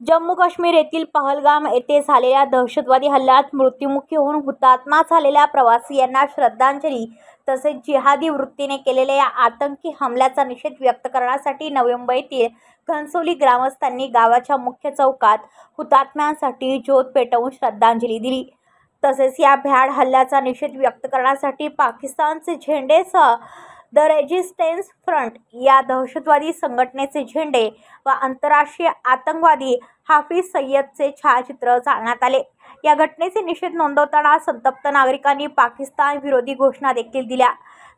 जम्मू काश्मीर येथील पहलगाम येथे झालेल्या दहशतवादी हल्ल्यात मृत्युमुखी होऊन हुतात्मा झालेल्या प्रवासियांना श्रद्धांजली तसेच जिहादी वृत्तीने केलेल्या या आतंकी हमल्याचा निषेध व्यक्त करण्यासाठी नवी मुंबईतील घनसोली ग्रामस्थांनी गावाच्या मुख्य चौकात हुतात्म्यांसाठी ज्योत पेटवून श्रद्धांजली दिली। तसेच या भ्याड हल्ल्याचा निषेध व्यक्त करण्यासाठी पाकिस्तानचे झेंडेसह द रेजिस्टन्स फ्रंट या दहशतवादी संघटनेचे झेंडे व आंतरराष्ट्रीय आतंकवादी हाफिज सय्यदचे छायाचित्र जाळण्यात आले। या घटनेचे निषेध नोंदवताना संतप्त नागरिकांनी पाकिस्तान विरोधी घोषणा देखील दिल्या।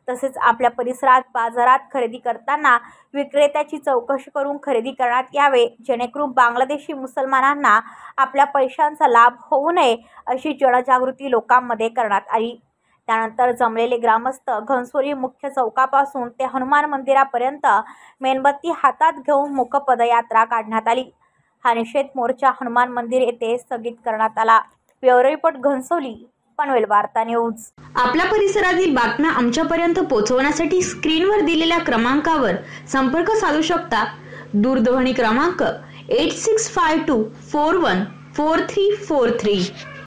तसेच आपल्या परिसरात बाजारात खरेदी करताना विक्रेत्याची चौकशी करून खरेदी करण्यात यावे, जेणेकरून बांगलादेशी मुसलमानांना आपल्या पैशांचा लाभ होऊ नये अशी जनजागृती लोकांमध्ये करण्यात आली। त्यानंतर जमलेले ग्रामस्थ घनसोली मुख्य चौकापासून ते हनुमान मंदिरापर्यंत मेणबत्ती हातात घेऊन मूक पदयात्रा काढण्यात आली। हा निषेध मोर्चा हनुमान मंदिर येथे स्थगित करण्यात आला। ब्युरो रिपोर्ट घनसोली, पनवेल वार्ता न्यूज। आपल्या परिसरातील बातम्या आमच्यापर्यंत पोहोचवण्यासाठी स्क्रीनवर दिलेल्या क्रमांकावर संपर्क साधू शकता। दूरध्वनी क्रमांक 8652414343।